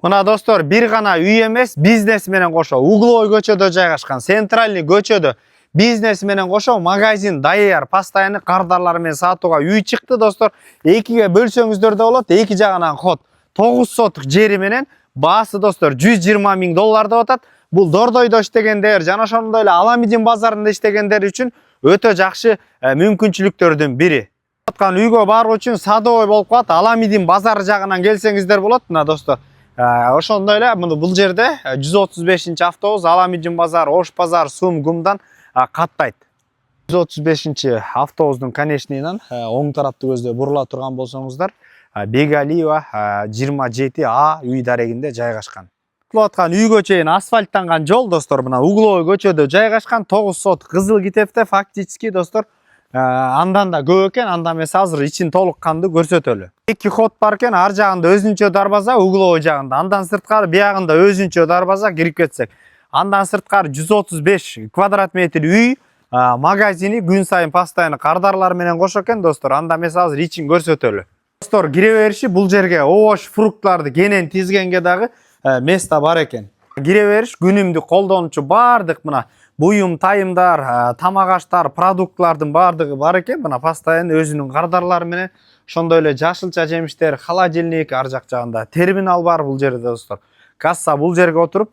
Мына достор, bir гана үй эмес, бизнес менен кошо угловой көчөдө жайгашкан, центральный көчөдө бизнес менен кошо магазин даяр, постоянный кардарлар менен сатууга үй чыкты достор. Экиге бөлсөңүздөр да болот, эки жагынан ход. 9 сотук жери менен баасы достор 120 000 доллар деп атат. Бул Дордойдо иштегендер, жана ошондой эле Аламидин базарында иштегендер үчүн өтө жакшы мүмкүнчүлүктөрдүн бири. Аткан үйгө баруу үчүн садовой болуп калат. Аламидин базары жагынан келсеңиздер болот мына достор. Ошондой эле бул жерде 135-автобус Аламидин базар, Ош базар, Сум, Гумдан каттайт. 135-автобустун конечныйынан оң тарапты көздөй бурула турган болсоңуздар, Бегалиева 27А үй дарегинде жайгашкан. Аткан үйгө чейин асфальттанган жол достор, мына угловой көчөдө жайгашкан 9 сот кызыл китепте фактически достор андан да көп экен, андан эмес азыр ичин толук канды көрсөтөлү. Эки ход бар экен, ар жагында өзүнчө дарбаза, угловой жагында. Андан сырткары биягында өзүнчө дарбаза кирип кетсек. Андан сырткары 135 квадрат метр үй, магазини күн сайын постоянно кардарлар менен кошо экен достор. Андан эмес азыр ичин көрсөтөлү. Достор, кире бериши бул жерге овощ, фруктларды кенен тизгенге дагы место бар экен. Кире бериш күнүмдүк колдонуучу бардык мына буюм, тайымдар, тамак аштар, продуктлардын бардыгы бар экен. Мына постоянно өзүнүн кардарлары менен, ошондой эле жашылча жемиштер, холодильник ар жак жагында. Терминал бар бул жерде достор. Касса бул жерге отуруп,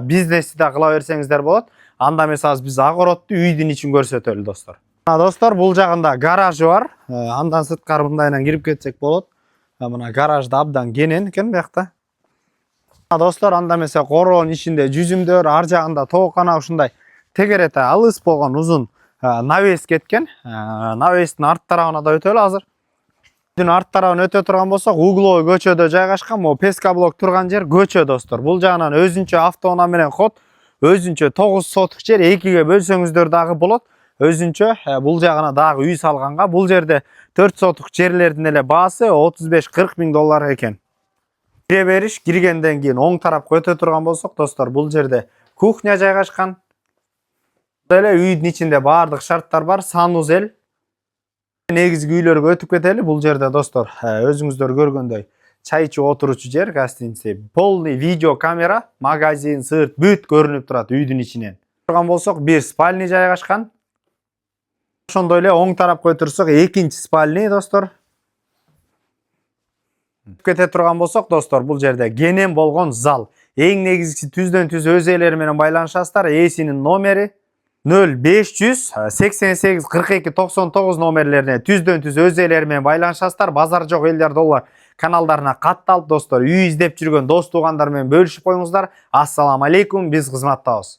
бизнести да кыла берсеңиздер болот. Анда эмес азыр биз огородду үйдүн ичин көрсөтөлү достор. Мына достор, бул жагында гаражы бар. Андан сырткары мындайынан кирип кетсек болот. Мына гаражда абдан кенен экен биякта. Достор, анда эмес короонун ичинде жүзүмдөр, ар жагында тоокана ушундай тегерети алыс болгон узун навес кеткен. Навестин арт тарабына да өтөлү азыр. Үйдүн арт тарабын өтө турган болсок, угловой көчөдө жайгашкан, могу пескаблок турган жер көчө достор. Бул жагынан өзүнчө автоунаа менен ход, өзүнчө 9 сотук жер, экиге бөлсөңүздөр дагы болот. Өзүнчө бул жагына дагы үй салганга, бул жерде 4 сотук жерлердин эле баасы 35-40 000 доллар экен. Кире бериш киргенден кийин оң тарапка өтө турган болсок достор, бул жерде кухня жайгашкан. Деле үйдүн ичинде бардык шарттар бар, санузел. Негизги үйлөргө өтүп кетели. Бул жерде достор, өзүңүздөр көргөндөй чай ичип отуручу жер, гостиница, полный видео камера, магазин, сырт бүт көрүнүп турат үйдүн ичинен. Турган болсок, бир спальня жайгашкан. Ошондой эле оң тарапка өтүрсөк, экинчи спальня достор. Кете турган болсок достор, бул жерде кенен болгон зал. Эң негизгиси түздөн түз өз ээлери менен байланышасыздар. Эсинин номери 0500 88 42 99 номерлерине түздөн түз өз ээлери менен байланышасыздар. Базар жок элдер доллар каналдарына катталып достор, үй издеп жүргөн дос туугандар менен бөлүшүп коюңуздар. Ассаламу алейкум, биз кызматтабыз.